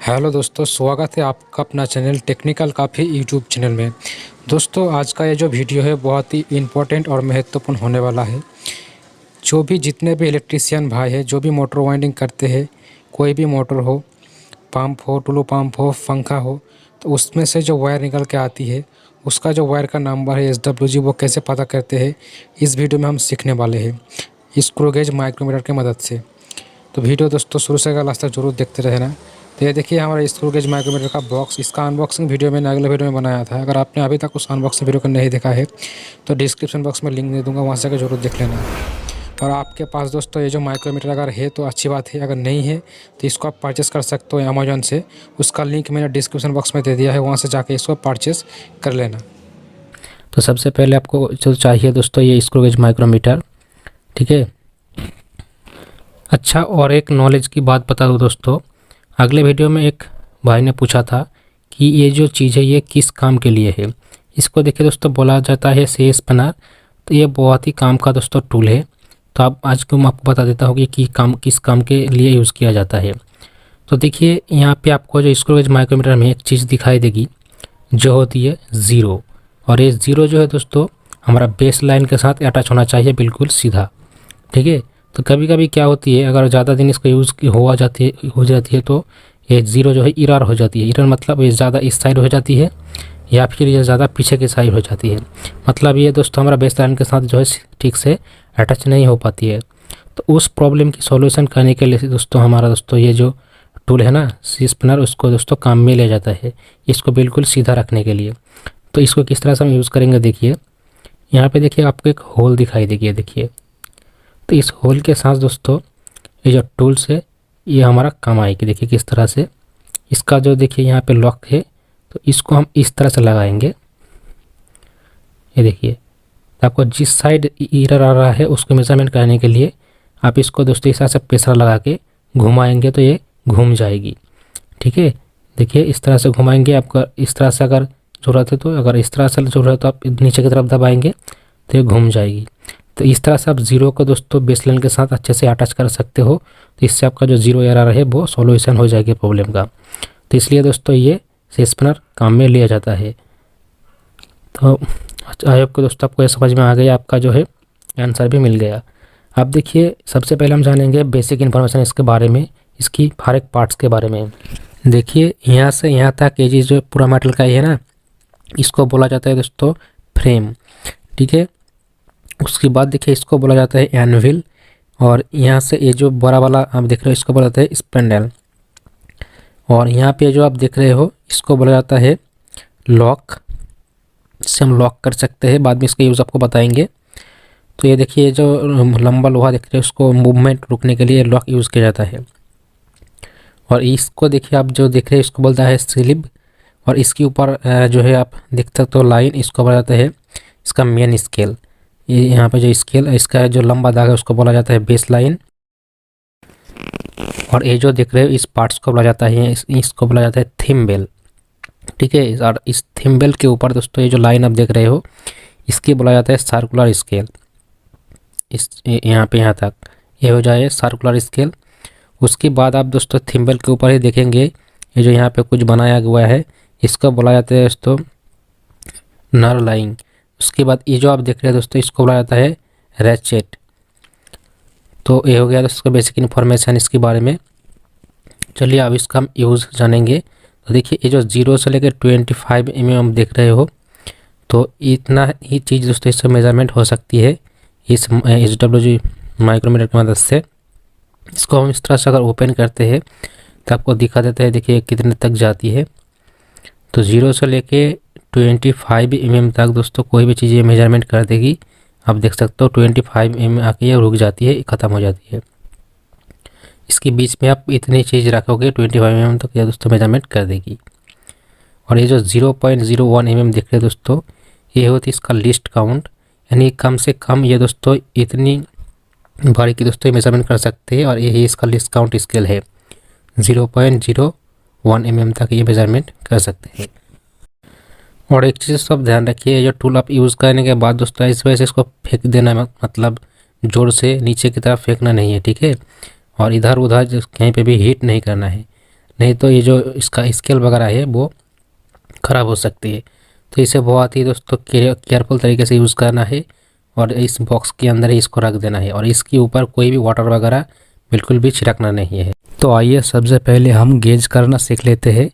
Hello दोस्तों, स्वागत है आपका अपना चैनल टेक्निकल काफ़ी यूट्यूब चैनल में। दोस्तों, आज का ये जो वीडियो है बहुत ही इम्पोर्टेंट और महत्वपूर्ण होने वाला है। जो भी जितने भी इलेक्ट्रीशियन भाई हैं, जो भी मोटर वाइंडिंग करते हैं, कोई भी मोटर हो, पंप हो, टुल्लू पंप हो, पंखा हो, तो उसमें से जो वायर निकल के आती है, उसका जो वायर का नंबर है SWG, वो कैसे पता करते हैं, इस वीडियो में हम सीखने वाले हैं स्क्रू गेज माइक्रोमीटर की मदद से। तो वीडियो दोस्तों शुरू से लास्ट तक जरूर देखते रहना। तो ये देखिए हमारा स्क्रू गेज माइक्रोमीटर का बॉक्स, इसका अनबॉक्सिंग वीडियो मैंने अगले वीडियो में बनाया था। अगर आपने अभी तक उस अनबॉक्सिंग वीडियो को नहीं देखा है तो डिस्क्रिप्शन बॉक्स में लिंक दे दूंगा, वहाँ से जरूर देख लेना। और आपके पास दोस्तों ये जो माइक्रोमीटर अगर है तो अच्छी बात है, अगर नहीं है तो इसको आप परचेस कर सकते हो अमेजोन से। उसका लिंक मैंने डिस्क्रिप्शन बॉक्स में दे दिया है, वहाँ से जाके इसको परचेस कर लेना। तो सबसे पहले आपको जो चाहिए दोस्तों ये स्क्रू गेज माइक्रोमीटर, ठीक है। अच्छा, और एक नॉलेज की बात बता दूं दोस्तों, अगले वीडियो में एक भाई ने पूछा था कि ये जो चीज़ है ये किस काम के लिए है। इसको देखिए दोस्तों, बोला जाता है सी स्पैनर। तो ये बहुत ही काम का दोस्तों टूल है। तो आप आज को मैं आपको बता देता हूँ कि काम किस काम के लिए यूज़ किया जाता है। तो देखिए यहाँ पे आपको जो स्क्रू गेज माइक्रोमीटर में एक चीज़ दिखाई देगी जो होती है ज़ीरो। और ये ज़ीरो जो है दोस्तों हमारा बेस लाइन के साथ अटैच होना चाहिए, बिल्कुल सीधा, ठीक है। तो कभी कभी क्या होती है, अगर ज़्यादा दिन इसका यूज़ हो जाती है तो ये ज़ीरो जो है इरर हो जाती है। इरर मतलब ये ज़्यादा इस साइड हो जाती है या फिर ये ज़्यादा पीछे की साइड हो जाती है। मतलब ये दोस्तों हमारा बेस लाइन के साथ जो है ठीक से अटैच नहीं हो पाती है। तो उस प्रॉब्लम की सॉल्यूशन करने के लिए दोस्तों हमारा दोस्तों ये जो टूल है ना सी स्पिनर, उसको दोस्तों काम में लिया जाता है इसको बिल्कुल सीधा रखने के लिए। तो इसको किस तरह से हम यूज़ करेंगे, देखिए यहाँ पे देखिए आपको एक होल दिखाई देगी, देखिए। तो इस होल के साथ दोस्तों ये जो टूल्स है ये हमारा काम आएगी। देखिए किस तरह से इसका जो देखिए यहाँ पे लॉक है, तो इसको हम इस तरह से लगाएंगे। ये देखिए, तो आपको जिस साइड एरर आ रहा है उसको मेजरमेंट करने के लिए आप इसको दोस्तों इस तरह से प्रेशर लगा के घुमाएंगे तो ये घूम जाएगी, ठीक है। देखिए इस तरह से घुमाएंगे, आपका इस तरह से अगर ज़रूरत है तो, अगर इस तरह से ज़रूरत है तो आप नीचे की तरफ दबाएंगे तो ये घूम जाएगी। तो इस तरह से आप ज़ीरो को दोस्तों बेसलाइन के साथ अच्छे से अटैच कर सकते हो। तो इससे आपका जो ज़ीरो एरर है वो सॉल्यूशन हो जाएगी प्रॉब्लम का। तो इसलिए दोस्तों ये सी स्पिनर काम में लिया जाता है। तो आई होप कि दोस्तों आपको ये समझ में आ गया, आपका जो है आंसर भी मिल गया। अब देखिए सबसे पहले हम जानेंगे बेसिक इन्फॉर्मेशन इसके बारे में, इसकी हर एक पार्ट्स के बारे में। देखिए यहाँ से यहाँ तक ये चीज़ जो पूरा मेटल का ही है ना, इसको बोला जाता है दोस्तों फ्रेम, ठीक है। उसके बाद देखिए इसको बोला जाता है एनविल, और यहाँ से ये जो बड़ा वाला आप देख रहे हो इसको बोला जाता है स्पेंडल, और यहाँ पे जो आप देख रहे हो इसको बोला जाता है लॉक। इससे हम लॉक कर सकते हैं, बाद में इसका यूज़ आपको बताएंगे। तो ये देखिए जो लंबा लोहा देख रहे हो उसको मूवमेंट रुकने के लिए लॉक यूज़ किया जाता है। और इसको देखिए आप जो देख रहे हैं इसको बोलता है स्लिब, और इसके ऊपर जो है आप देख सकते हो लाइन, इसको बोला जाता है इसका मेन स्केल। ये यहाँ पे जो स्केल इसका जो लंबा दाग है उसको बोला जाता है बेस लाइन। और ये जो देख रहे हो इस पार्ट्स को बोला जाता है, इसको बोला जाता है थिम्बल, ठीक है। और इस थिम्बल के ऊपर दोस्तों ये जो लाइन आप देख रहे हो इसकी बोला जाता है सर्कुलर स्केल। इस यहाँ पे यहाँ तक ये हो जाए सर्कुलर स्केल। उसके बाद आप दोस्तों थिम्बल के ऊपर ही देखेंगे ये जो यहाँ पे कुछ बनाया हुआ है इसको बोला जाता है दोस्तों नर लाइन। उसके बाद ये जो आप देख रहे हैं दोस्तों इसको बोला जाता है रैचेट। तो ये हो गया दोस्तों बेसिक इन्फॉर्मेशन इसके बारे में। चलिए अब इसका हम यूज़ जानेंगे। तो देखिए ये जो 0 से लेकर 25 mm देख रहे हो, तो इतना ही चीज़ दोस्तों इससे मेजरमेंट हो सकती है इस SWG माइक्रोमीटर की मदद से। इसको हम इस तरह से अगर ओपन करते हैं तो आपको दिखा देता है, देखिए कितने तक जाती है। तो 0 से लेके 25 mm तक दोस्तों कोई भी चीज़ ये मेजरमेंट कर देगी। आप देख सकते हो 25 mm आके ये रुक जाती है, ख़त्म हो जाती है। इसके बीच में आप इतनी चीज़ रखोगे 25 mm तक ये दोस्तों मेजरमेंट कर देगी। और ये जो 0.01 mm दिख रहे हैं दोस्तों ये होती है इसका लिस्ट काउंट, यानी कम से कम ये दोस्तों इतनी बारी की दोस्तों मेजरमेंट कर सकते हैं। और यही इसका लिस्ट काउंट स्केल है, 0.01 mm तक ये मेजरमेंट कर सकते हैं। और एक चीज़ सब ध्यान रखिए, ये टूल आप यूज़ करने के बाद दोस्तों इस वजह से इसको फेंक देना, मतलब जोर से नीचे की तरफ फेंकना नहीं है, ठीक है। और इधर उधर कहीं पे भी हीट नहीं करना है, नहीं तो ये जो इसका स्केल वगैरह है वो ख़राब हो सकती है। तो इसे बहुत ही दोस्तों केयरफुल तरीके से यूज़ करना है और इस बॉक्स के अंदर ही इसको रख देना है और इसके ऊपर कोई भी वाटर वगैरह बिल्कुल भी छिड़कना नहीं है। तो आइए सबसे पहले हम गेज करना सीख लेते हैं,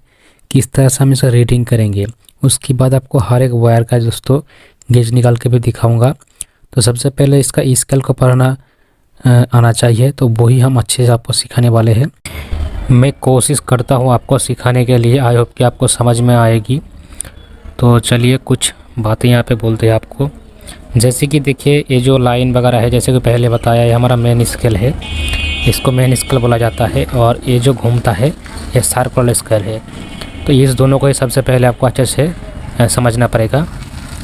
किस तरह से हम इसे रीडिंग करेंगे। उसके बाद आपको हर एक वायर का दोस्तों गेज निकाल के भी दिखाऊंगा। तो सबसे पहले इसका स्केल को पढ़ना आना चाहिए, तो वही हम अच्छे से आपको सिखाने वाले हैं। मैं कोशिश करता हूँ आपको सिखाने के लिए, आई होप कि आपको समझ में आएगी। तो चलिए कुछ बातें यहाँ पे बोलते हैं आपको। जैसे कि देखिए ये जो लाइन वगैरह है, जैसे कि पहले बताया, ये हमारा मेन स्केल है, इसको मेन स्केल बोला जाता है। और ये जो घूमता है ये सर्कुलर स्केल है। तो इस दोनों को ही सबसे पहले आपको अच्छे से समझना पड़ेगा,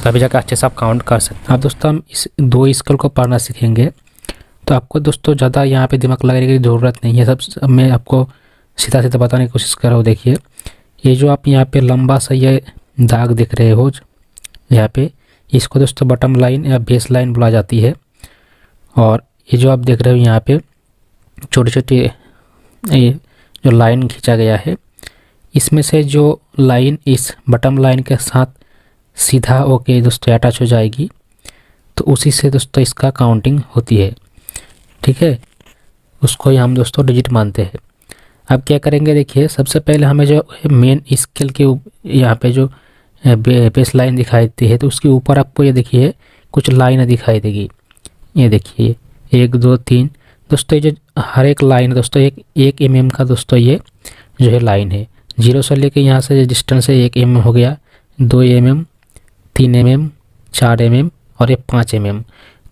तभी जाकर अच्छे से आप काउंट कर सकते हैं। अब दोस्तों हम इस दो स्केल को पढ़ना सीखेंगे, तो आपको दोस्तों ज़्यादा यहाँ पे दिमाग लगाने की ज़रूरत नहीं है। सब मैं आपको सीधा सीधा बताने की कोशिश कर रहा हूँ। देखिए ये जो आप यहाँ पे लंबा सा ये दाग दिख रहे हो यहाँ पे, इसको दोस्तों बटम लाइन या बेस लाइन बोला जाती है। और ये जो आप देख रहे हो यहाँ पे छोटे छोटे ये जो लाइन खींचा गया है, इसमें से जो लाइन इस बटम लाइन के साथ सीधा होके दोस्तों अटैच हो जाएगी, तो उसी से दोस्तों इसका काउंटिंग होती है। ठीक है, उसको ही हम दोस्तों डिजिट मानते हैं। अब क्या करेंगे, देखिए सबसे पहले हमें जो मेन स्केल के यहाँ पे जो बेस लाइन दिखाई देती है, तो उसके ऊपर आपको ये देखिए कुछ लाइन दिखाई देगी। ये देखिए 1 2 3 दोस्तों, ये जो हर एक लाइन दोस्तों एक mm का दोस्तों ये जो है लाइन है। 0 से लेके यहाँ से डिस्टेंस है 1 mm हो गया, 2 mm, 3 mm, 4 mm और ये 5 mm।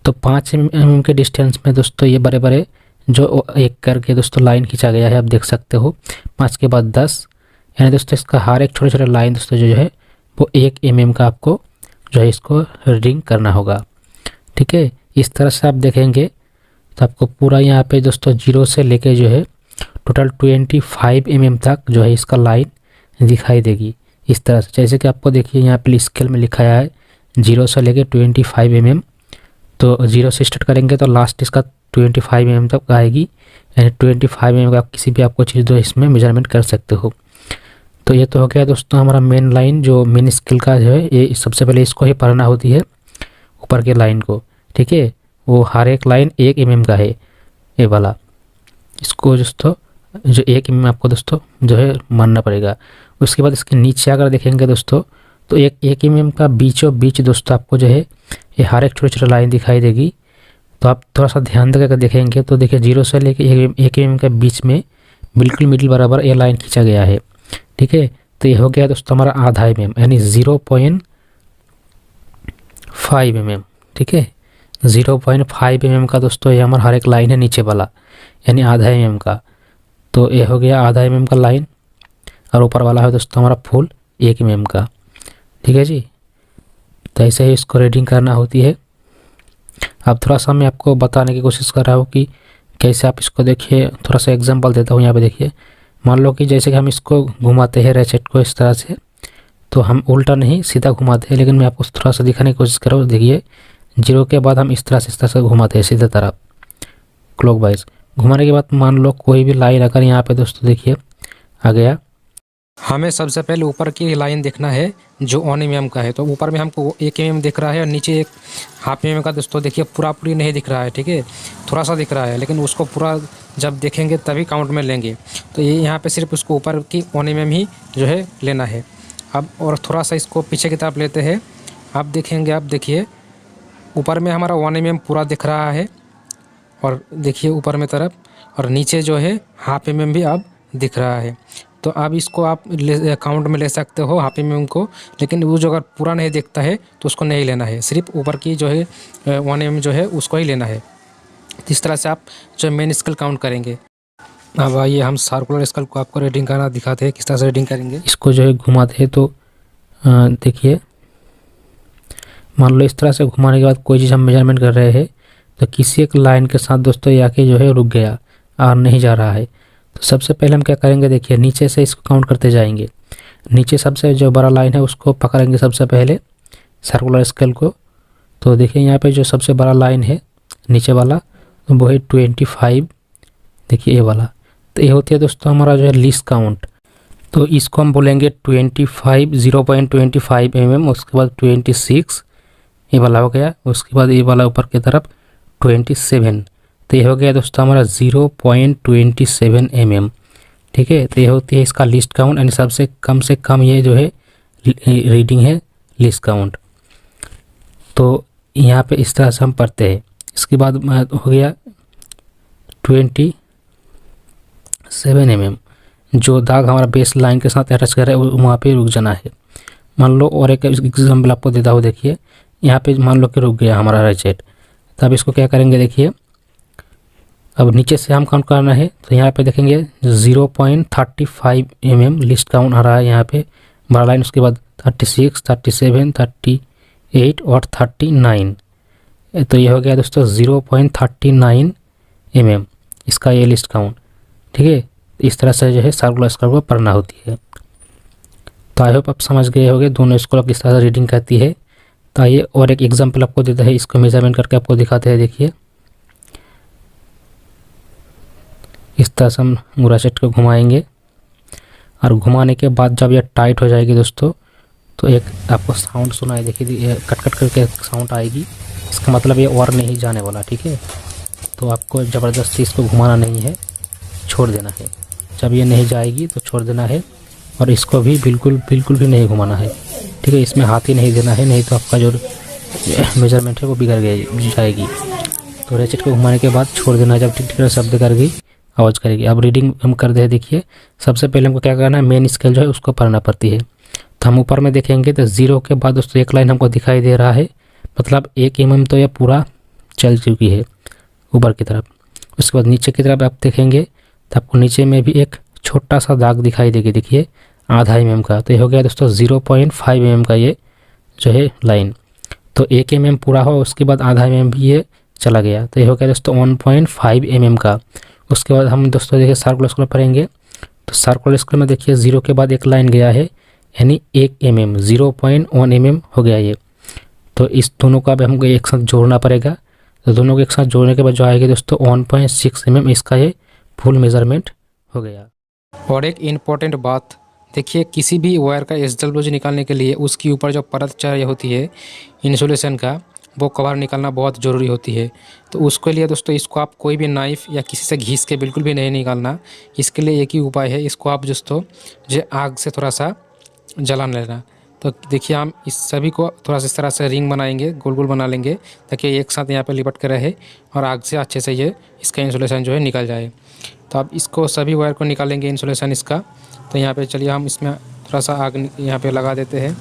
तो 5 mm के डिस्टेंस में दोस्तों ये बड़े बड़े जो एक करके दोस्तों लाइन खींचा गया है, आप देख सकते हो। 5 के बाद 10, यानी दोस्तों इसका हर एक छोटे छोटे लाइन दोस्तों जो है वो 1 mm का आपको जो है इसको रीडिंग करना होगा। ठीक है, इस तरह से आप देखेंगे तो आपको पूरा यहाँ पे दोस्तों 0 से लेके जो है टोटल 25 mm तक जो है इसका लाइन दिखाई देगी इस तरह से। जैसे कि आपको देखिए यहाँ पे स्केल में लिखा है 0 से लेके 25 mm। तो 0 से स्टार्ट करेंगे तो लास्ट इसका 25 mm तक आएगी, यानी 25 mm का किसी भी आपको चीज़ दो इसमें मेजरमेंट कर सकते हो। तो ये तो हो गया दोस्तों हमारा मेन लाइन जो मेन स्केल का जो है, ये सबसे पहले इसको ही पढ़ना होती है ऊपर के लाइन को। ठीक है, वो हर एक लाइन 1 mm का है ये वाला, इसको दोस्तों जो 1 mm आपको दोस्तों जो है मानना पड़ेगा। उसके बाद इसके नीचे अगर देखेंगे दोस्तों तो 1 mm का बीचों बीच दोस्तों आपको जो है ये हर एक छोटे छोटे लाइन दिखाई देगी। तो आप थोड़ा सा ध्यान देकर देखेंगे तो देखिए 0 से लेके 1 mm के बीच में बिल्कुल मिडिल बराबर ये लाइन खींचा गया है। ठीक है, तो ये हो गया दोस्तों हमारा आधा mm, यानी 0.5 mm। ठीक है, 0.5 mm का दोस्तों ये हमारा हर एक लाइन है नीचे वाला, यानी आधा mm का। तो ये हो गया आधा mm का लाइन, और ऊपर वाला है दोस्तों हमारा फुल 1 mm का। ठीक है जी, तो ऐसे ही इसको रीडिंग करना होती है। अब थोड़ा सा मैं आपको बताने की कोशिश कर रहा हूँ कि कैसे आप इसको देखिए। थोड़ा सा एग्जांपल देता हूँ यहाँ पे। देखिए मान लो कि जैसे कि हम इसको घुमाते हैं रेचेट को इस तरह से, तो हम उल्टा नहीं सीधा घुमाते हैं, लेकिन मैं आपको थोड़ा सा दिखाने की कोशिश कर रहा हूँ। देखिए 0 के बाद हम इस तरह से घुमाते हैं सीधे तरफ क्लॉकवाइज। घुमाने के बाद मान लो कोई भी लाइन अगर यहाँ पे दोस्तों देखिए आ गया, हमें सबसे पहले ऊपर की लाइन देखना है जो 1 mm का है। तो ऊपर में हमको 1 mm दिख रहा है और नीचे 1/2 mm का दोस्तों देखिए पूरी नहीं दिख रहा है। ठीक है, थोड़ा सा दिख रहा है, लेकिन उसको पूरा जब देखेंगे तभी काउंट में लेंगे। तो ये यहाँ पे सिर्फ उसको ऊपर की 1 mm ही जो है लेना है। अब और थोड़ा सा इसको पीछे की तरफ लेते हैं। आप देखेंगे, आप देखिए ऊपर में हमारा 1 mm पूरा दिख रहा है, और देखिए ऊपर में तरफ, और नीचे जो है 1/2 mm भी अब दिख रहा है। तो अब इसको आप काउंट में ले सकते हो 1/2 mm को, लेकिन वो जो अगर पूरा नहीं दिखता है तो उसको नहीं लेना है, सिर्फ ऊपर की जो है 1 mm जो है उसको ही लेना है। इस तरह से आप जो मेन स्केल काउंट करेंगे। अब आइए हम सर्कुलर स्केल को आपको रीडिंग करना दिखाते हैं, किस तरह से रीडिंग करेंगे। इसको जो है घुमाते हैं तो देखिए मान लो इस तरह से घुमाने के बाद कोई चीज़ हम मेजरमेंट कर रहे हैं, तो किसी एक लाइन के साथ दोस्तों ये आके जो है रुक गया और नहीं जा रहा है। तो सबसे पहले हम क्या करेंगे, देखिए नीचे से इसको काउंट करते जाएंगे। नीचे सबसे जो बड़ा लाइन है उसको पकड़ेंगे सबसे पहले सर्कुलर स्केल को। तो देखिए यहाँ पे जो सबसे बड़ा लाइन है नीचे वाला वो है 25, देखिए ये वाला। तो ये होती है दोस्तों हमारा जो है लीस्ट काउंट। तो इसको हम बोलेंगे 25 0.25 mm, उसके बाद 26 ये वाला हो गया, उसके बाद ये वाला ऊपर की तरफ 27। तो ये हो गया दोस्तों हमारा 0.27 mm। ठीक है, तो ये होती है इसका लिस्ट काउंट, यानी सबसे कम से कम ये जो है रीडिंग है लिस्ट काउंट। तो यहाँ पे इस तरह से हम पढ़ते हैं। इसके बाद हो गया 27 mm, जो दाग हमारा बेस लाइन के साथ अटैच कर रहा है वहाँ पे रुक जाना है। मान लो और एक एग्जाम्पल आपको देता हूँ, देखिए यहाँ पे मान लो कि रुक गया हमारा राइट। तब इसको क्या करेंगे, देखिए अब नीचे से हम काउंट करना है, तो यहाँ पे देखेंगे 0.35 mm लिस्ट काउंट आ रहा है यहाँ पे बड़ा लाइन। उसके बाद 36, 37, 38 और 39। तो ये हो गया दोस्तों 0.39 mm इसका ये लिस्ट काउंट। ठीक है, इस तरह से जो है सर्कुलर स्केल को पढ़ना होती है। तो आई होप आप समझ गए होंगे दोनों स्केल किस तरह से रीडिंग करती है। तो आइए और एक एग्जांपल आपको देता है, इसको मेजरमेंट करके आपको दिखाते हैं। देखिए इस तरह से हम पूरा सेट को घुमाएंगे और घुमाने के बाद जब ये टाइट हो जाएगी दोस्तों, तो एक आपको साउंड सुनाई, देखिए ये कट कट करके साउंड आएगी। इसका मतलब ये और नहीं जाने वाला। ठीक है, तो आपको ज़बरदस्ती इसको घुमाना नहीं है, छोड़ देना है। जब ये नहीं जाएगी तो छोड़ देना है, और इसको भी बिल्कुल भी नहीं घुमाना है। ठीक है, इसमें हाथ ही नहीं देना है, नहीं तो आपका जो मेजरमेंट है वो बिगड़ जाएगी। तो रेचेट को घुमाने के बाद छोड़ देना है। जब ठीक ठीक शब्द करेगी आवाज़ करेगी। अब रीडिंग हम कर दे, देखिए सबसे पहले हमको क्या करना है, मेन स्केल जो है उसको पढ़ना पड़ती है। तो हम ऊपर में देखेंगे तो 0 के बाद दोस्तों एक लाइन हमको दिखाई दे रहा है, मतलब 1 mm तो यह पूरा चल चुकी है ऊपर की तरफ। उसके बाद नीचे की तरफ आप देखेंगे तो आपको नीचे में भी एक छोटा सा दाग दिखाई देगी, देखिए आधा mm का। तो ये हो गया दोस्तों 0.5 mm का ये जो है लाइन। तो 1 mm पूरा हो, उसके बाद आधा mm भी ये चला गया, तो ये हो गया दोस्तों 1.5 mm का। उसके बाद हम दोस्तों देखिए सर्कुलर स्केल पढ़ेंगे। तो सर्कुलर स्केल में देखिए 0 के बाद एक लाइन गया है, यानी 1 mm 0.1 mm हो गया ये। तो इस दोनों का भी हमको एक साथ जोड़ना पड़ेगा। तो दोनों को एक साथ जोड़ने के बाद जो आएगी दोस्तों 1.6 mm, इसका ये फुल मेजरमेंट हो गया। और एक इम्पॉर्टेंट बात, देखिए किसी भी वायर का SWG निकालने के लिए उसके ऊपर जो परत चाहिए होती है इंसुलेशन का, वो कवर निकालना बहुत ज़रूरी होती है। तो उसके लिए दोस्तों इसको आप कोई भी नाइफ़ या किसी से घिस के बिल्कुल भी नहीं निकालना। इसके लिए एक ही उपाय है, इसको आप दोस्तों जो आग से थोड़ा सा जला लेना। तो देखिए हम इस सभी को थोड़ा सा इस तरह से रिंग बनाएंगे, गोल गोल बना लेंगे, ताकि एक साथ यहाँ पे लिपट कर रहे और आग से अच्छे से ये इसका इंसुलेशन जो है निकल जाए। तो आप इसको सभी वायर को निकालेंगे इंसुलेशन इसका। तो यहाँ पे चलिए हम इसमें थोड़ा सा आग यहाँ पे लगा देते हैं।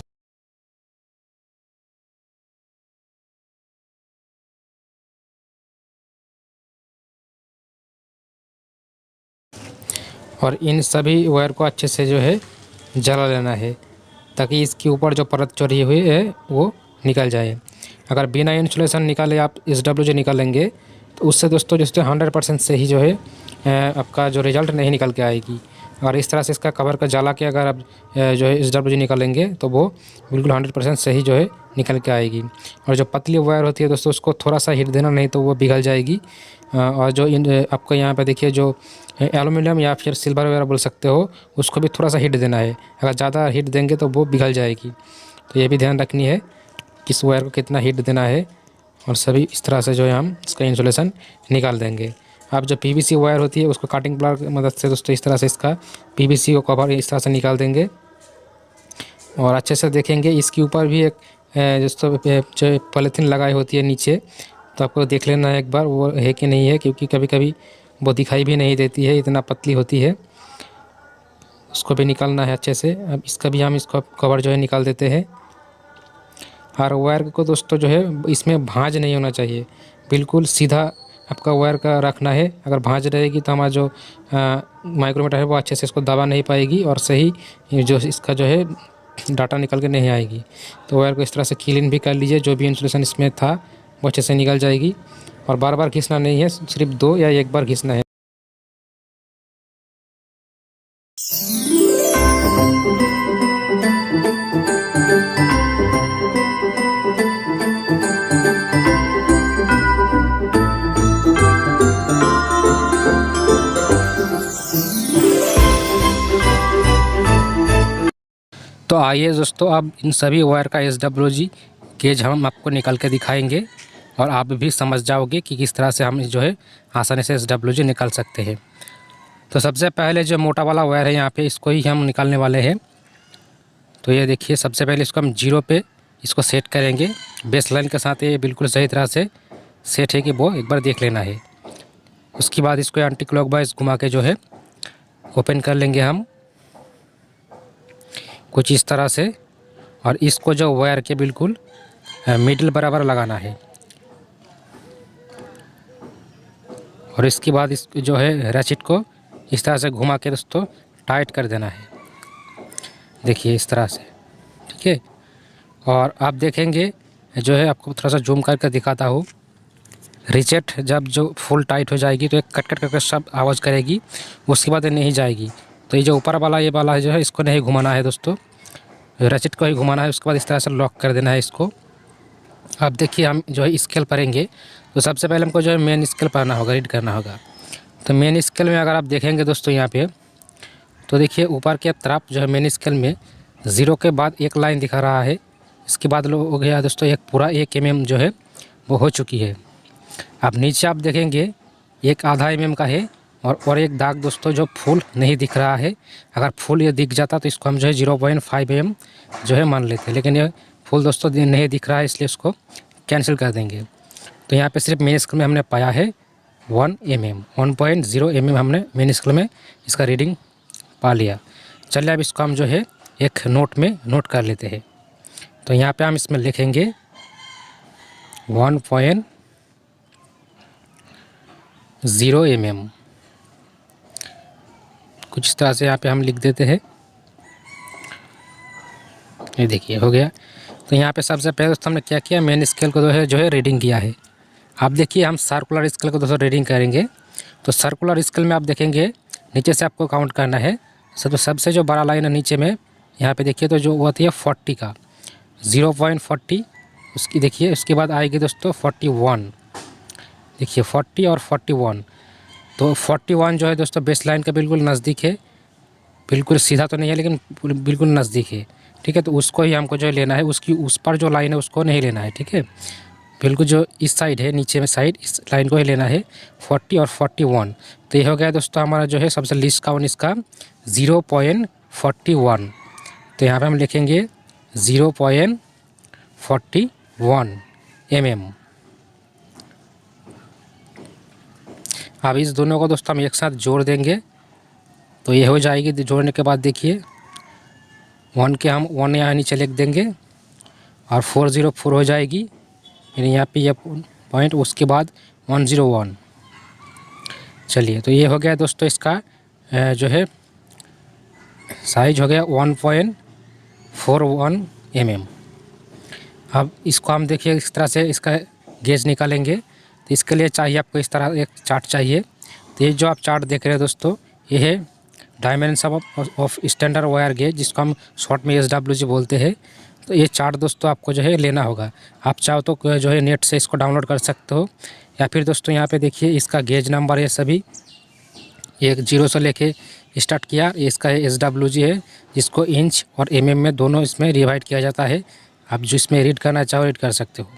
और इन सभी वायर को अच्छे से जो है जला लेना है, ताकि इसके ऊपर जो परत चढ़ी हुई है वो निकल जाए। अगर बिना इंसुलेशन निकाले आप SWG निकालेंगे तो उससे दोस्तों 100% से ही जो है आपका जो रिज़ल्ट नहीं निकल के आएगी। और इस तरह से इसका कवर का जला के अगर आप जो है SWG निकालेंगे तो वो बिल्कुल 100% सही जो है निकल के आएगी। और जो पतली वायर होती है दोस्तों उसको थोड़ा सा हीट देना, नहीं तो वो पिघल जाएगी। और जो आपको यहाँ पे देखिए जो एल्युमिनियम या फिर सिल्वर वगैरह बोल सकते हो, उसको भी थोड़ा सा हीट देना है। अगर ज़्यादा हीट देंगे तो वो पिघल जाएगी। तो ये भी ध्यान रखनी है किस वायर को कितना हीट देना है। और सभी इस तरह से जो है हम इसका इंसुलेशन निकाल देंगे। अब जो PVC वायर होती है उसको कटिंग प्लायर की मदद से दोस्तों इस तरह से इसका PVC को कवर इस तरह से निकाल देंगे। और अच्छे से देखेंगे इसके ऊपर भी एक दोस्तों जो पॉलीथीन लगाई होती है नीचे, तो आपको देख लेना है एक बार वो है कि नहीं है, क्योंकि कभी कभी वो दिखाई भी नहीं देती है, इतना पतली होती है। उसको भी निकालना है अच्छे से। अब इसका भी हम इसको कवर जो है निकाल देते हैं। और वायर को दोस्तों जो है इसमें भांज नहीं होना चाहिए, बिल्कुल सीधा आपका वायर का रखना है। अगर भांज रहेगी तो हमारा जो माइक्रोमीटर है वो अच्छे से इसको दबा नहीं पाएगी और सही जो इसका जो है डाटा निकल के नहीं आएगी। तो वायर को इस तरह से क्लीन भी कर लीजिए, जो भी इंसुलेशन इसमें था वो अच्छे से निकल जाएगी। और बार बार घिसना नहीं है, सिर्फ 2 या 1 बार घिसना है। तो आइए दोस्तों, अब इन सभी वायर का SWG गेज हम आपको निकाल के दिखाएंगे और आप भी समझ जाओगे कि किस तरह से हम जो है आसानी से SWG निकाल सकते हैं। तो सबसे पहले जो मोटा वाला वायर है यहाँ पे, इसको ही हम निकालने वाले हैं। तो ये देखिए, सबसे पहले इसको हम 0 पे इसको सेट करेंगे। बेस लाइन के साथ ये बिल्कुल सही तरह से सेट है कि वो एक बार देख लेना है। उसके बाद इसको एंटी क्लॉकवाइज घुमा के जो है ओपन कर लेंगे हम कुछ इस तरह से, और इसको जो वायर के बिल्कुल मिडिल बराबर लगाना है। और इसके बाद इस जो है रैचिट को इस तरह से घुमा के दोस्तों टाइट कर देना है। देखिए इस तरह से, ठीक है। और आप देखेंगे जो है, आपको थोड़ा सा जूम करके दिखाता हूँ। रिचेट जब जो फुल टाइट हो जाएगी तो एक कट कट करके सब आवाज़ करेगी, उसके बाद नहीं जाएगी। तो ये जो ऊपर वाला ये वाला जो है, इसको नहीं घुमाना है दोस्तों, रैचिट को ही घुमाना है। उसके बाद इस तरह से लॉक कर देना है इसको। अब देखिए, हम जो है स्केल पढ़ेंगे तो सबसे पहले हमको जो है मेन स्केल पढ़ना होगा, रीड करना होगा। तो मेन स्केल में अगर आप देखेंगे दोस्तों यहाँ पे, तो देखिए ऊपर के तरफ जो है मेन स्केल में 0 के बाद एक लाइन दिखा रहा है। इसके बाद हो गया दोस्तों एक पूरा 1 mm जो है वो हो चुकी है। अब नीचे आप देखेंगे एक आधा mm का है और एक दाग दोस्तों जो फुल नहीं दिख रहा है। अगर फुल ये दिख जाता तो इसको हम जो है 0.5 mm जो है मान लेते हैं, लेकिन ये फुल दोस्तों नहीं दिख रहा है, इसलिए इसको कैंसिल कर देंगे। तो यहाँ पे सिर्फ मेन स्केल में हमने पाया है 1 mm, 1.0 mm हमने मेन स्केल में इसका रीडिंग पा लिया। चलिए अब इसको हम जो है एक नोट में नोट कर लेते हैं। तो यहाँ पे हम इसमें लिखेंगे 1.0 mm, कुछ इस तरह से यहाँ पे हम लिख देते हैं। ये देखिए हो गया। तो यहाँ पे सबसे पहले दोस्तों हमने क्या किया, मेन स्केल को जो है रीडिंग किया है। आप देखिए हम सर्कुलर स्केल को दोस्तों रीडिंग करेंगे। तो सर्कुलर स्केल में आप देखेंगे नीचे से आपको काउंट करना है। तो सबसे जो बड़ा लाइन है नीचे में, यहाँ पे देखिए तो जो वो होती है 40 का 0.40, उसकी देखिए। उसके बाद आएगी दोस्तों 41, देखिए 40 और 41। तो 41 जो है दोस्तों बेस लाइन के बिल्कुल नज़दीक है, बिल्कुल सीधा तो नहीं है लेकिन बिल्कुल नज़दीक है, ठीक है। तो उसको ही हमको जो लेना है, उसकी उस पर जो लाइन है उसको नहीं लेना है, ठीक है। बिल्कुल जो इस साइड है, नीचे में साइड, इस लाइन को ही लेना है, 40 और 41। तो ये हो गया दोस्तों हमारा जो है सबसे लीस्ट काउंट इसका 0.41। तो यहाँ पे हम लिखेंगे 0.41 mm। अब इस दोनों को दोस्तों हम एक साथ जोड़ देंगे तो ये हो जाएगी। जोड़ने के बाद देखिए 1 के हम 1 यहाँ नीचे लिख देंगे और 404 हो जाएगी, यानी यहाँ पे ये पॉइंट, उसके बाद 101। चलिए, तो ये हो गया दोस्तों इसका जो है साइज हो गया 1.41 mm। अब इसको हम देखिए इस तरह से इसका गेज निकालेंगे। तो इसके लिए चाहिए आपको इस तरह एक चार्ट चाहिए। तो ये जो आप चार्ट देख रहे हैं दोस्तों, ये है dimension of standard wire gauge, जिसको हम शॉर्ट में SWG बोलते हैं। तो ये चार्ट दोस्तों आपको जो है लेना होगा। आप चाहो तो जो है नेट से इसको डाउनलोड कर सकते हो, या फिर दोस्तों यहाँ पे देखिए इसका गेज नंबर है सभी, एक 0 से लेके स्टार्ट किया। इसका SWG है, जिसको इंच और mm में दोनों इसमें डिवाइड किया जाता है। आप जो इसमें रीड करना चाहो रीड कर सकते हो।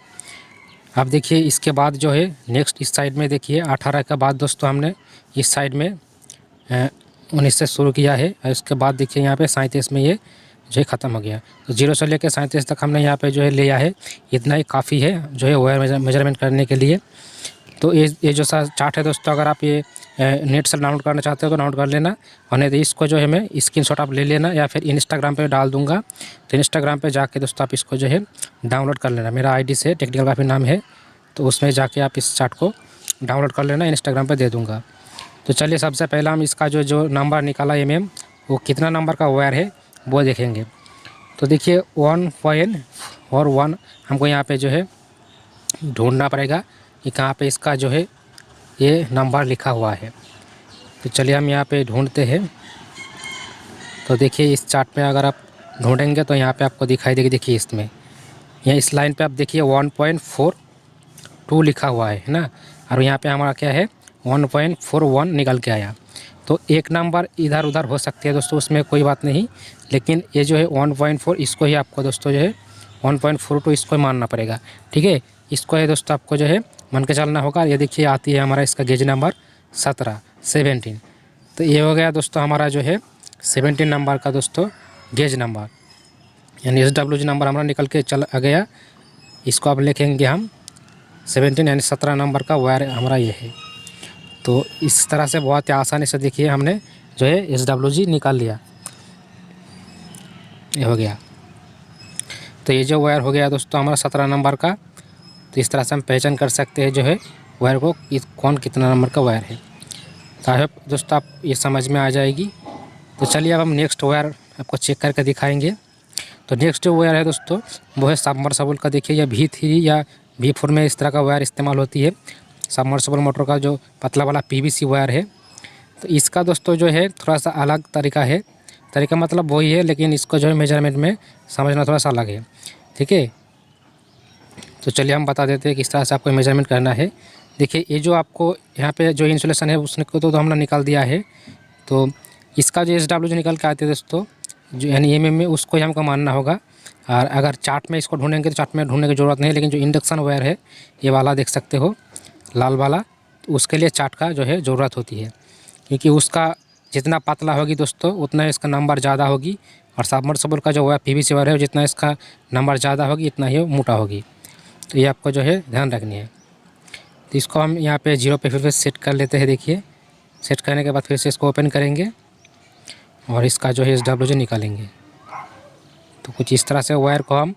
अब देखिए इसके बाद जो है नेक्स्ट इस साइड में देखिए 18 के बाद दोस्तों हमने इस साइड में 19 से शुरू किया है, और इसके बाद देखिए यहाँ पे 37 में ये जो है ख़त्म हो गया। तो 0 से लेकर 37 तक हमने यहाँ पे जो है लिया है। इतना ही काफ़ी है जो है वायर मेजरमेंट करने के लिए। तो ये जो सा चार्ट है दोस्तों, अगर आप ये नेट से डाउनलोड करना चाहते हो तो डाउनलोड कर लेना, और नहीं तो इसको जो है मैं स्क्रीनशॉट आप ले लेना, या फिर इंस्टाग्राम पे डाल दूंगा। तो इंस्टाग्राम पे जाके दोस्तों आप इसको जो है डाउनलोड कर लेना। मेरा आईडी से टेक्निकल काफ़ी नाम है, तो उसमें जाके आप इस चार्ट को डाउनलोड कर लेना, इंस्टाग्राम पे दे दूँगा। तो चलिए सबसे पहला हम इसका जो नंबर निकाला mm, वो कितना नंबर का वायर है वो देखेंगे। तो देखिए 1.41 हमको यहाँ पे जो है ढूंढना पड़ेगा कि कहाँ पे इसका जो है ये नंबर लिखा हुआ है। तो चलिए हम यहाँ पे ढूंढते हैं। तो देखिए इस चार्ट में अगर आप ढूंढेंगे तो यहाँ पे आपको दिखाई देगी। देखिए इसमें यहाँ इस लाइन पे आप देखिए 1.42 लिखा हुआ है ना, और यहाँ पे हमारा क्या है 1.41 निकल के आया। तो एक नंबर इधर उधर हो सकती है दोस्तों, उसमें कोई बात नहीं। लेकिन ये जो है 1.4 इसको ही आपको दोस्तों जो है 1.42 इसको ही मानना पड़ेगा। ठीक है, इसको है दोस्तों आपको जो है मान के चलना होगा। ये देखिए आती है हमारा इसका गेज नंबर 17। तो ये हो गया दोस्तों हमारा जो है 17 नंबर का दोस्तों गेज नंबर, यानी SWG नंबर हमारा निकल के चल आ गया। इसको अब लिखेंगे हम 17 यानी 17 नंबर का वायर हमारा ये है। तो इस तरह से बहुत ही आसानी से देखिए हमने जो है SWG निकाल लिया, ये हो गया। तो ये जो वायर हो गया दोस्तों हमारा 17 नंबर का। तो इस तरह से हम पहचान कर सकते हैं जो है वायर को कौन कितना नंबर का वायर है। तो आई होप दोस्तों आप ये समझ में आ जाएगी। तो चलिए अब हम नेक्स्ट वायर आपको चेक करके दिखाएंगे। तो नेक्स्ट जो वायर है दोस्तों वो है सबमर्सिबल का। देखिए या V3 या V4 में इस तरह का वायर इस्तेमाल होती है। सबमर्सिबल मोटर का जो पतला वाला PVC वायर है, तो इसका दोस्तों जो है थोड़ा सा अलग तरीका है। तरीका मतलब वही है, लेकिन इसको जो है मेजरमेंट में समझना थोड़ा सा अलग है। ठीक है, तो चलिए हम बता देते हैं किस तरह से आपको मेजरमेंट करना है। देखिए ये जो आपको यहाँ पे जो इंसुलेशन है उसने को तो हमने निकाल दिया है। तो इसका जो SWG निकल के आते हैं दोस्तों जो यानी MM में, उसको ही हमको मानना होगा। और अगर चार्ट में इसको ढूंढेंगे तो चार्ट में ढूंढने की ज़रूरत नहीं है। लेकिन जो इंडक्शन वायर है ये वाला देख सकते हो लाल वाला, तो उसके लिए चार्ट का जो है ज़रूरत होती है, क्योंकि उसका जितना पतला होगी दोस्तों उतना इसका नंबर ज़्यादा होगी। और सबमर्सिबल का जो वायर PVC वायर है जितना इसका नंबर ज़्यादा होगी इतना ही मोटा होगी। तो ये आपको जो है ध्यान रखनी है। तो इसको हम यहाँ पे 0 पे फिर से सेट कर लेते हैं। देखिए सेट करने के बाद फिर से इसको ओपन करेंगे और इसका जो है SWG निकालेंगे। तो कुछ इस तरह से वायर को हम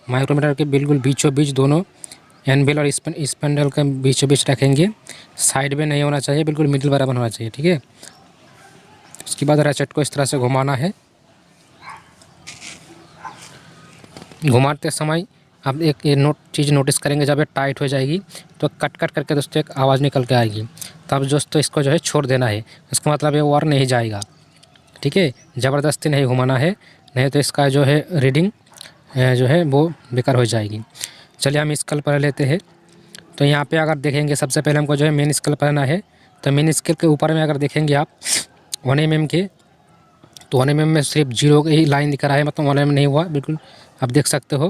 माइक्रोमीटर के बिल्कुल बीचों बीच दोनों एनवेल और स्पैंडल के बीचों बीच रखेंगे। साइड में नहीं होना चाहिए, बिल्कुल मिडिल बराबर होना चाहिए। ठीक है, उसके बाद रैचेट को इस तरह से घुमाना है। घुमाते समय आप एक ये चीज़ नोटिस करेंगे, जब ये टाइट हो जाएगी तो कट कट करके दोस्तों एक आवाज़ निकल के आएगी। तब दोस्तों इसको जो है छोड़ देना है, इसका मतलब ये वायर नहीं जाएगा। ठीक है, ज़बरदस्ती नहीं घुमाना है, नहीं तो इसका जो है रीडिंग जो है वो बेकार हो जाएगी। चलिए हम स्केल पर लेते हैं। तो यहाँ पे अगर देखेंगे सबसे पहले हमको जो है मेन स्केल पढ़ना है। तो मेन स्केल के ऊपर में अगर देखेंगे आप 1 mm के, तो 1 mm में सिर्फ 0 ही लाइन दिख रहा है, मतलब 1 mm नहीं हुआ बिल्कुल, आप देख सकते हो।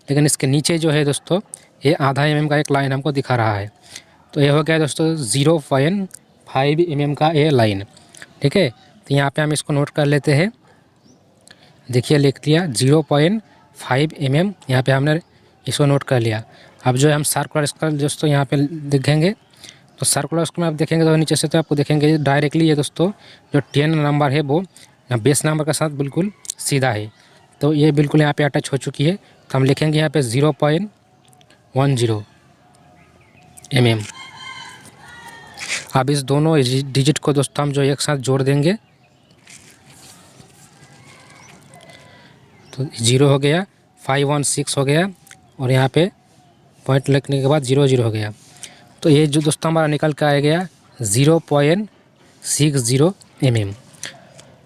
लेकिन इसके नीचे जो है दोस्तों ये आधा mm का एक लाइन हमको दिखा रहा है। तो ये हो गया दोस्तों 0.5 mm का ये लाइन। ठीक है, तो यहाँ पे हम इसको नोट कर लेते हैं। देखिए लिख लिया 0.5 mm, यहाँ पे हमने इसको नोट कर लिया। अब जो है हम सर्कुलर स्केल दोस्तों यहाँ पे देखेंगे। तो सर्कुलर स्केल में आप देखेंगे तो नीचे से तो आपको देखेंगे डायरेक्टली ये दोस्तों जो 10 नंबर है वो बेस नंबर के साथ बिल्कुल सीधा है। तो ये बिल्कुल यहाँ पे अटैच हो चुकी है। तो हम लिखेंगे यहाँ पे 0.10 mm। अब इस दोनों डिजिट को दोस्तों हम जो एक साथ जोड़ देंगे। तो 0 हो गया, 516 हो गया, और यहाँ पे पॉइंट लिखने के बाद 00 हो गया। तो ये जो दोस्तों हमारा निकल के आ गया 0.60 mm।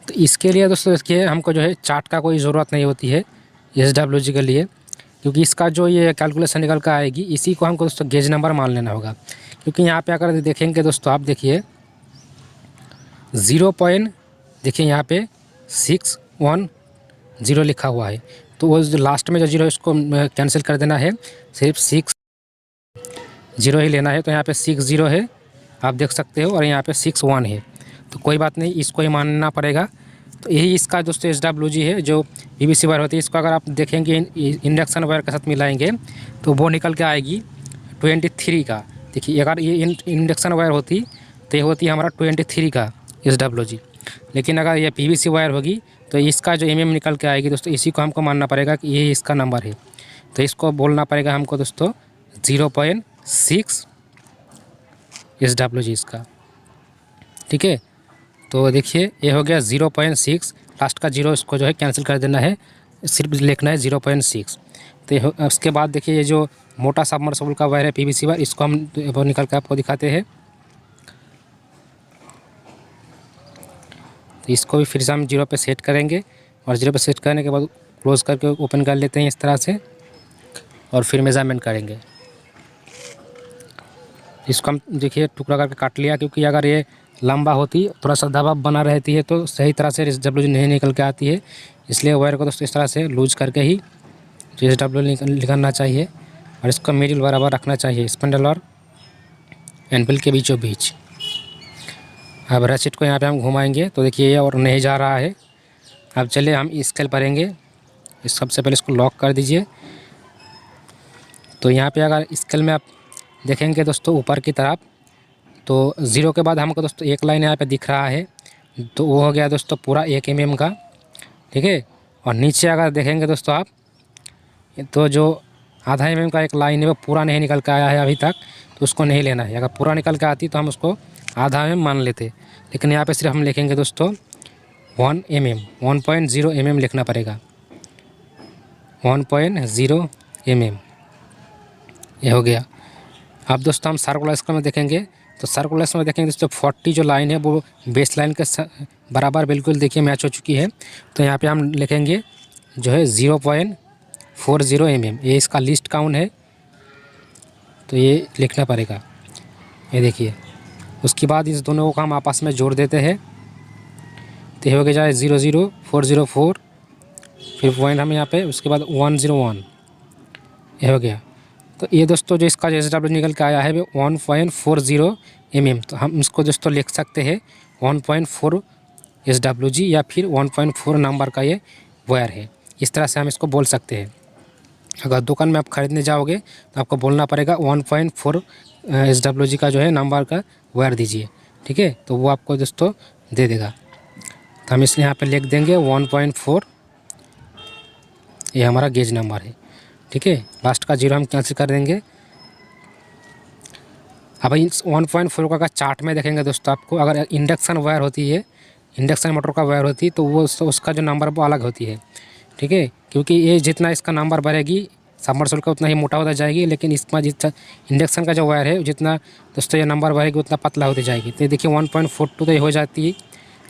तो इसके लिए दोस्तों देखिए हमको जो है चार्ट का कोई ज़रूरत नहीं होती है SWG के लिए, क्योंकि इसका जो ये कैलकुलेशन निकल कर आएगी इसी को हमको दोस्तों गेज नंबर मान लेना होगा। क्योंकि यहाँ पे अगर देखेंगे दोस्तों आप देखिए 0. देखिए यहाँ पे 610 लिखा हुआ है। तो वो जो लास्ट में जो 0 है उसको कैंसिल कर देना है, सिर्फ 60 ही लेना है। तो यहाँ पे 60 है आप देख सकते हो, और यहाँ पे 61 है। तो कोई बात नहीं, इसको ही मानना पड़ेगा। तो यही इसका दोस्तों SWG है जो PVC वायर होती है। इसको अगर आप देखेंगे इंडक्शन वायर के साथ मिलाएंगे तो वो निकल के आएगी 23 का। देखिए अगर ये इंडक्शन वायर होती तो ये होती हमारा 23 का SWG। लेकिन अगर ये PVC वायर होगी तो इसका जो MM निकल के आएगी दोस्तों, इसी को हमको मानना पड़ेगा कि ये इसका नंबर है। तो इसको बोलना पड़ेगा हमको दोस्तों 0.6 SWG इसका। ठीक है, तो देखिए ये हो गया 0.6, लास्ट का 0 इसको जो है कैंसिल कर देना है, सिर्फ लिखना है 0.6। तो उसके बाद देखिए ये जो मोटा सबमर्सिबल का वायर है PVC वायर, इसको हम निकल कर आपको दिखाते हैं। तो इसको भी फिर से हम 0 पे सेट करेंगे, और 0 पे सेट करने के बाद क्लोज करके ओपन कर लेते हैं इस तरह से, और फिर मेजरमेंट करेंगे। इसको हम देखिए टुकड़ा करके काट लिया, क्योंकि अगर ये लंबा होती, थोड़ा सा दबाव बना रहती है तो सही तरह से SWG नहीं निकल के आती है। इसलिए वायर को दोस्तों इस तरह से लूज करके ही SWG निकालना चाहिए और इसको मिडिल बराबर रखना चाहिए स्पैंडल और एनपिल के बीचों बीच। अब रैचेट को यहाँ पे हम घुमाएंगे तो देखिए ये और नहीं जा रहा है। अब चलिए हम स्केल भरेंगे। इस सबसे पहले इसको लॉक कर दीजिए। तो यहाँ पे अगर स्केल में आप देखेंगे दोस्तों ऊपर की तरफ, तो 0 के बाद हमको दोस्तों एक लाइन यहाँ पे दिख रहा है, तो वो हो गया दोस्तों पूरा 1 mm का, ठीक है। और नीचे अगर देखेंगे दोस्तों आप, तो जो आधा mm का एक लाइन है वो पूरा नहीं निकल के आया है अभी तक, तो उसको नहीं लेना है। अगर पूरा निकल के आती तो हम उसको आधा mm मान लेते, लेकिन यहाँ पे सिर्फ हम लिखेंगे दोस्तों 1 mm, 1.0 mm लिखना पड़ेगा, 1.0 mm। ये हो गया। अब दोस्तों हम सर्कुलर स्केल में देखेंगे, तो सर्कुलर स्केल में देखेंगे दोस्तों 40 जो लाइन है वो बेस लाइन के बराबर बिल्कुल देखिए मैच हो चुकी है। तो यहाँ पे हम लिखेंगे जो है 0.40 mm, ये इसका लिस्ट काउंट है, तो ये लिखना पड़ेगा। ये देखिए, उसके बाद इस दोनों को हम आपस में जोड़ देते हैं, तो ये हो गया जाए 00404, फिर पॉइंट हम यहाँ पे, उसके बाद 101, ये हो गया। तो ये दोस्तों जो इसका SW निकल के आया है वो 1.40 mm, तो हम इसको दोस्तों लिख सकते हैं 1.4 SWG या फिर 1.4 नंबर का ये वायर है। इस तरह से हम इसको बोल सकते हैं। अगर दुकान में आप ख़रीदने जाओगे तो आपको बोलना पड़ेगा 1.4 SWG का जो है नंबर का वायर दीजिए, ठीक है, तो वो आपको दोस्तों दे देगा। तो हम इसलिए यहाँ पे लिख देंगे 1.4, ये हमारा गेज नंबर है, ठीक है। लास्ट का 0 हम कैंसिल कर देंगे। अब इस 1.4 का चार्ट में देखेंगे दोस्तों आपको, अगर इंडक्शन वायर होती है, इंडक्शन मोटर का वायर होती है, तो वो उसका जो नंबर वो अलग होती है, ठीक है, क्योंकि ये जितना इसका नंबर बढ़ेगी सबमर्सिबल का उतना ही मोटा होता जाएगी, लेकिन इसमें जितना इंडक्शन का जो वायर है जितना दोस्तों ये नंबर बढ़ेगी उतना पतला होती जाएगी। तो देखिए 1.42 तो ये हो जाती है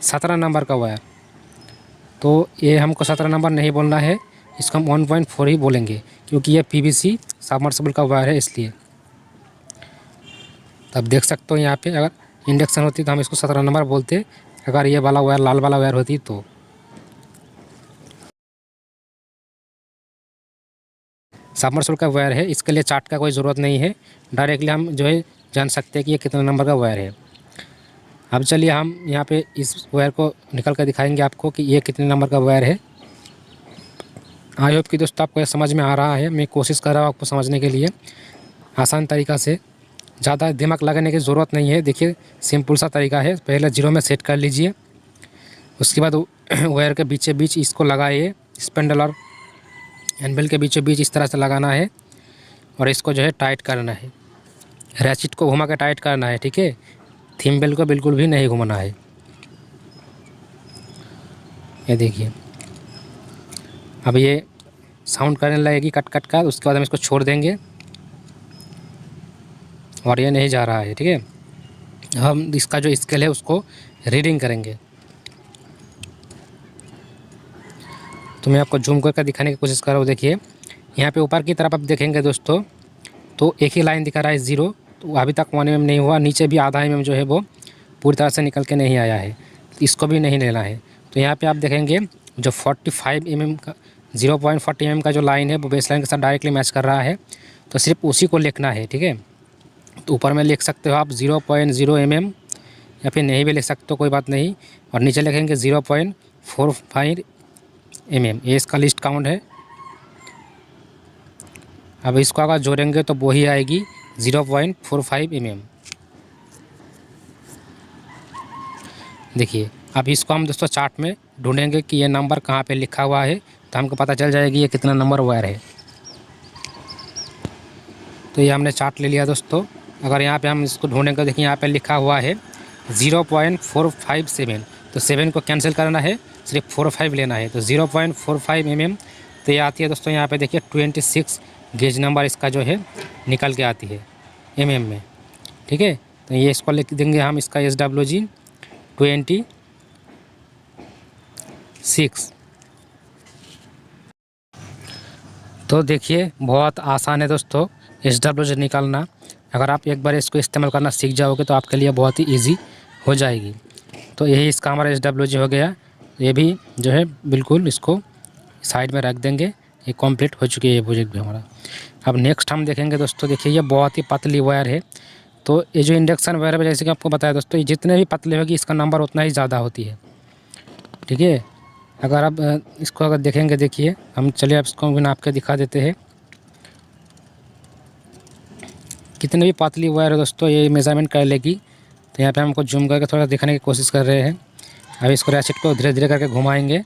17 नंबर का वायर, तो ये हमको 17 नंबर नहीं बोलना है, इसको हम 1.4 ही बोलेंगे, क्योंकि ये PVC सबमर्सिबल का वायर है इसलिए। तब देख सकते हो यहाँ पे अगर इंडक्शन होती तो हम इसको 17 नंबर बोलते, अगर ये वाला वायर लाल वाला वायर होती तो। सबमर्सिबल का वायर है, इसके लिए चार्ट का कोई ज़रूरत नहीं है, डायरेक्टली हम जो है जान सकते हैं कि ये कितना नंबर का वायर है। अब चलिए हम यहाँ पे इस वायर को निकल कर दिखाएंगे आपको कि ये कितने नंबर का वायर है। आई होप कि दोस्तों आपको ये समझ में आ रहा है। मैं कोशिश कर रहा हूँ आपको समझने के लिए आसान तरीक़ा से, ज़्यादा दिमाग लगाने की ज़रूरत नहीं है। देखिए सिंपल सा तरीका है, पहले 0 में सेट कर लीजिए, उसके बाद वायर के बीचे बीच इसको लगाइए, स्पैंडल और एनबिल के बीचों बीच इस तरह से लगाना है और इसको जो है टाइट करना है, रैचेट को घुमा के टाइट करना है, ठीक है, थिम्बल को बिल्कुल भी नहीं घुमाना है। ये देखिए अब ये साउंड करने लगेगी कट कट का, उसके बाद हम इसको छोड़ देंगे और ये नहीं जा रहा है, ठीक है। हम इसका जो स्केल है उसको रीडिंग करेंगे, तो मैं आपको जूम करके दिखाने की कोशिश कर रहा हूँ। देखिए यहाँ पे ऊपर की तरफ आप देखेंगे दोस्तों, तो एक ही लाइन दिखा रहा है 0, तो अभी तक 1 mm नहीं हुआ, नीचे भी आधा mm जो है वो पूरी तरह से निकल के नहीं आया है, तो इसको भी नहीं लेना है। तो यहाँ पे आप देखेंगे जो 45 mm का 0.40 mm का जो लाइन है वो बेस लाइन के साथ डायरेक्टली मैच कर रहा है, तो सिर्फ उसी को लिखना है, ठीक है। तो ऊपर में लिख सकते हो आप 0.0 mm या फिर नहीं भी लिख सकते हो, कोई बात नहीं, और नीचे लिखेंगे 0.45 mm, ये इसका लिस्ट काउंट है। अब इसको अगर जोड़ेंगे तो वो ही आएगी 0.45 mm। देखिए अब इसको हम दोस्तों चार्ट में ढूंढेंगे कि ये नंबर कहाँ पे लिखा हुआ है, तो हमको पता चल जाएगी ये कितना नंबर वायर है। तो ये हमने चार्ट ले लिया दोस्तों। अगर यहाँ पे हम इसको ढूंढेंगे, देखिए यहाँ पे लिखा हुआ है 0.457, तो 7 को कैंसिल करना है, सिर्फ 45 लेना है, तो 0.45 mm। तो ये आती है दोस्तों यहाँ पे देखिए 26 गेज नंबर इसका जो है निकल के आती है mm में, ठीक है। तो ये इसको लिख देंगे हम, इसका SWG 26। तो देखिए बहुत आसान है दोस्तों SWG निकालना। अगर आप एक बार इसको इस्तेमाल करना सीख जाओगे तो आपके लिए बहुत ही ईजी हो जाएगी। तो यही इसका हमारा SWG हो गया। ये भी जो है बिल्कुल इसको साइड में रख देंगे। ये कंप्लीट हो चुकी है ये प्रोजेक्ट भी हमारा। अब नेक्स्ट हम देखेंगे दोस्तों, देखिए ये बहुत ही पतली वायर है। तो ये जो इंडक्शन वायर है, जैसे कि आपको बताया दोस्तों, ये जितने भी पतले होगी इसका नंबर उतना ही ज़्यादा होती है, ठीक है। अगर आप इसको अगर देखेंगे, देखिए हम चलिए आप इसको भी नाप के दिखा देते हैं। कितनी भी पतली वायर है दोस्तों, ये मेजरमेंट कर लेगी। तो यहाँ पे हमको जूम करके थोड़ा दिखाने की कोशिश कर रहे हैं। अब इसको रैचेट को धीरे धीरे करके घुमाएंगे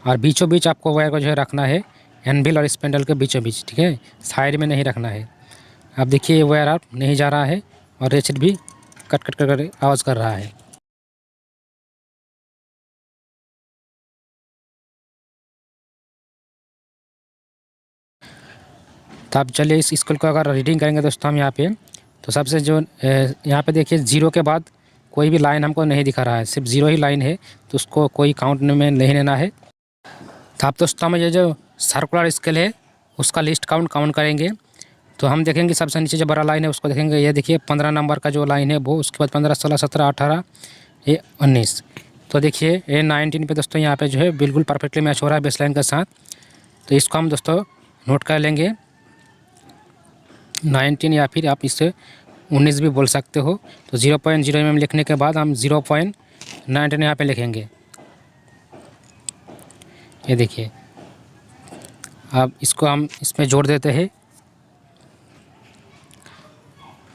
और बीचों बीच आपको वायर को जो है रखना है, एनविल और स्पेंडल के बीचों बीच, ठीक है, साइड में नहीं रखना है। अब देखिए ये वायर आप नहीं जा रहा है और रैचेट भी कट कट कर आवाज़ कर रहा है। तो आप चलिए इस स्केल को अगर रीडिंग करेंगे दोस्तों हम यहाँ पे, तो सबसे जो यहाँ पे देखिए 0 के बाद कोई भी लाइन हमको नहीं दिखा रहा है, सिर्फ 0 ही लाइन है, तो उसको कोई काउंट में नहीं लेना है। तो आप दोस्तों हम ये जो सर्कुलर स्केल है उसका लिस्ट काउंट करेंगे। तो हम देखेंगे सबसे नीचे जो बड़ा लाइन है उसको देखेंगे, ये देखिए 15 नंबर का जो लाइन है वो, उसके बाद 15, 16, 17, 18, ये 19। तो देखिए ये 19 पे दोस्तों यहाँ पे जो है बिल्कुल परफेक्टली मैच हो रहा है बेस लाइन के साथ। तो इसको हम दोस्तों नोट कर लेंगे 19, या फिर आप इससे 19 भी बोल सकते हो। तो 0.0 mm लिखने के बाद हम 0.19 यहाँ पे लिखेंगे। ये देखिए अब इसको हम इसमें जोड़ देते हैं।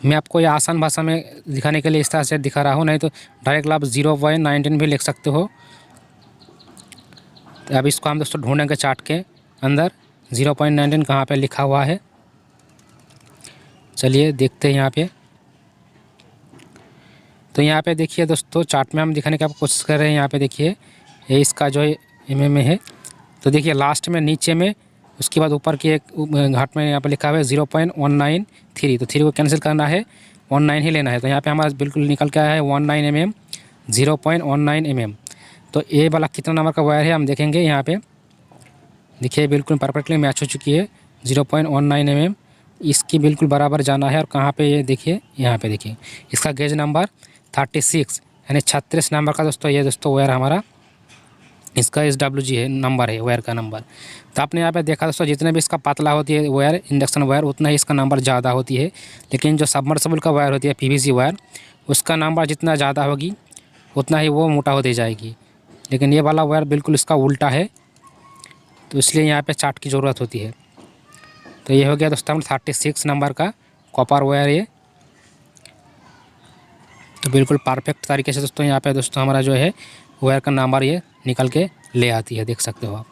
मैं आपको ये आसान भाषा में दिखाने के लिए इस तरह से दिखा रहा हूँ, नहीं तो डायरेक्ट आप 0.19 भी लिख सकते हो। तो अब इसको हम दोस्तों ढूंढेंगे चार्ट के अंदर 0.19 कहाँ पे लिखा हुआ है। चलिए देखते हैं यहाँ पे। तो यहाँ पे देखिए दोस्तों चार्ट में हम दिखाने की आप कोशिश कर रहे हैं। यहाँ पे देखिए ये इसका जो है mm में है। तो देखिए लास्ट में नीचे में, उसके बाद ऊपर की एक घाट में यहाँ पे लिखा हुआ है 0.193। तो 3 को कैंसिल करना है, 19 ही लेना है। तो यहाँ पे हमारा बिल्कुल निकल के आया है 19 mm, 0.19 mm। तो ये वाला कितना नंबर का वायर है हम देखेंगे। यहाँ पे देखिए बिल्कुल परफेक्टली मैच हो चुकी है 0.19 mm। इसकी बिल्कुल बराबर जाना है। और कहाँ पे ये देखिए, यहाँ पे देखिए इसका गेज नंबर 36 यानी 36 नंबर का दोस्तों ये दोस्तों वायर हमारा, इसका SWG है, नंबर है वायर का नंबर। तो आपने यहाँ पे देखा दोस्तों जितने भी इसका पतला होती है वायर, इंडक्शन वायर, उतना ही इसका नंबर ज़्यादा होती है। लेकिन जो सबमर्सिबल का वायर होती है PVC वायर, उसका नंबर जितना ज़्यादा होगी उतना ही वो मोटा होती जाएगी। लेकिन ये वाला वायर बिल्कुल इसका उल्टा है, तो इसलिए यहाँ पर चार्ट की ज़रूरत होती है। तो ये हो गया दोस्तों 36 नंबर का कॉपर वायर ये। तो बिल्कुल परफेक्ट तरीके से दोस्तों यहाँ पे दोस्तों हमारा जो है वायर का नंबर ये निकल के ले आती है, देख सकते हो आप।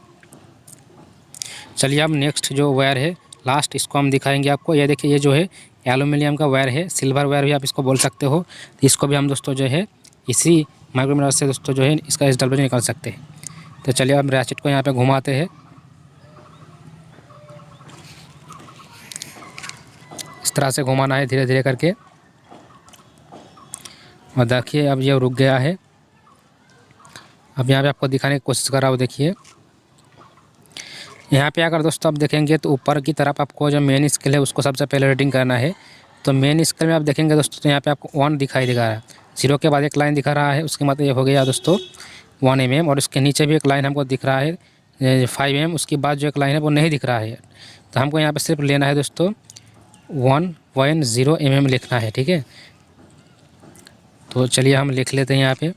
चलिए अब नेक्स्ट जो वायर है लास्ट, इसको हम दिखाएंगे आपको। ये देखिए ये जो है एल्यूमिनियम का वायर है, सिल्वर वायर भी आप इसको बोल सकते हो। तो इसको भी हम दोस्तों जो है इसी माइक्रोमीटर से दोस्तों जो है इसका SWG निकाल सकते हैं। तो चलिए अब रैचेट को यहाँ पर घुमाते हैं। इस तरह से घुमाना है धीरे धीरे करके। और देखिए अब ये रुक गया है। अब यहाँ पे आपको दिखाने की कोशिश कर रहा हूँ। देखिए यहाँ पे अगर दोस्तों आप देखेंगे तो ऊपर की तरफ आपको जो मेन स्केल है उसको सबसे पहले रीडिंग करना है। तो मेन स्केल में आप देखेंगे दोस्तों तो यहाँ पे आपको 1 दिखाई देगा, 0 के बाद एक लाइन दिखा रहा है, उसके मतलब ये हो गया दोस्तों 1 mm। और उसके नीचे भी एक लाइन हमको दिख रहा है 5 mm। उसके बाद जो एक लाइन है वो नहीं दिख रहा है। तो हमको यहाँ पर सिर्फ लेना है दोस्तों 1.0 mm लिखना है, ठीक है। तो चलिए हम लिख लेते हैं यहाँ पे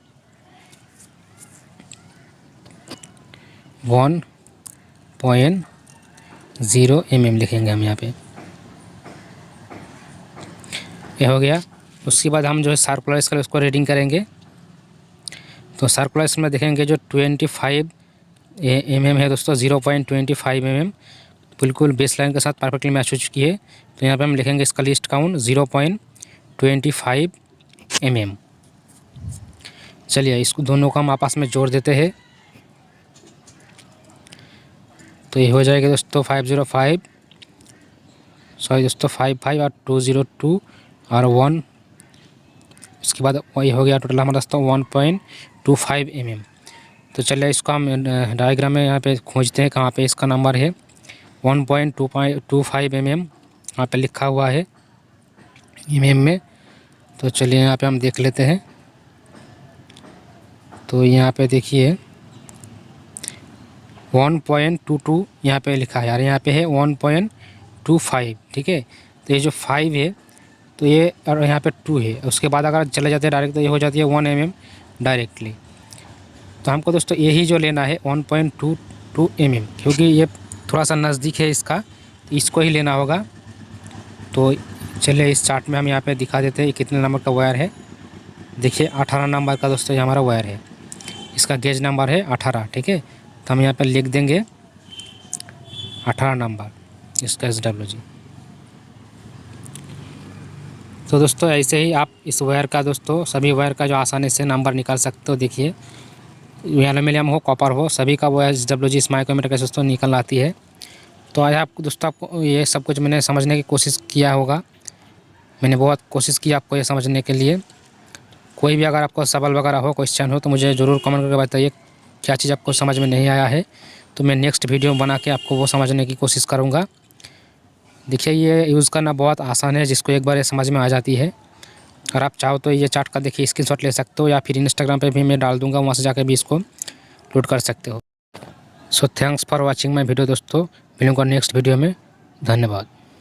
1.0 mm लिखेंगे हम यहाँ पे। ये हो गया। उसके बाद हम जो है सर्कुलर स्केल उसको रीडिंग करेंगे। तो सर्कुलर स्केल में देखेंगे जो 25 mm है दोस्तों, 0.25 mm बिल्कुल बेस लाइन के साथ परफेक्टली मैच हो चुकी है। तो यहाँ पे हम लिखेंगे इसका लिस्ट काउंट 0.25 mm। चलिए इसको दोनों को हम आपस में जोड़ देते हैं। तो ये हो जाएगा दोस्तों 505, सॉरी दोस्तों 55 और 202 और 1। उसके बाद वही हो गया टोटल हमारा दोस्तों 1.25 mm। तो चलिए इसको हम डायग्राम में यहाँ पे खोजते हैं कहाँ पे इसका नंबर है 1.25 mm यहाँ पे लिखा हुआ है mm में। तो चलिए यहाँ पे हम देख लेते हैं। तो यहाँ पे देखिए 1.22 यहाँ पे लिखा है यार, यहाँ पे है 1.25, ठीक है। तो ये जो 5 है तो ये, और यहाँ पे 2 है, उसके बाद अगर चले जाते हैं डायरेक्ट तो ये हो जाती है 1 mm डायरेक्टली। तो हमको दोस्तों यही जो लेना है 1.22 mm, क्योंकि ये थोड़ा सा नज़दीक है इसका, तो इसको ही लेना होगा। तो चलिए इस चार्ट में हम यहाँ पे दिखा देते हैं कितने नंबर का वायर है। देखिए 18 नंबर का दोस्तों ये हमारा वायर है, इसका गेज नंबर है 18, ठीक है। तो हम यहाँ पे लिख देंगे 18 नंबर इसका SWG। तो दोस्तों ऐसे ही आप इस वायर का दोस्तों सभी वायर का जो आसानी से नंबर निकाल सकते हो। देखिए एल्युमिनियम हो, कॉपर हो, सभी का वो SWG इस माइक्रोमीटर का दोस्तों निकल आती है। तो आज आपको दोस्तों आपको ये सब कुछ मैंने समझने की कोशिश किया होगा, मैंने बहुत कोशिश की आपको ये समझने के लिए। कोई भी अगर आपको सवाल वगैरह हो, क्वेश्चन हो, तो मुझे ज़रूर कमेंट करके बताइए क्या चीज़ आपको समझ में नहीं आया है, तो मैं नेक्स्ट वीडियो बना के आपको वो समझने की कोशिश करूँगा। देखिए ये यूज़ करना बहुत आसान है, जिसको एक बार ये समझ में आ जाती है। और आप चाहो तो ये चार्ट का देखिए स्क्रीनशॉट ले सकते हो, या फिर इंस्टाग्राम पे भी मैं डाल दूँगा, वहाँ से जाकर भी इसको लोड कर सकते हो। So thanks for watching my video दोस्तों, मिलूँगा नेक्स्ट वीडियो में, धन्यवाद।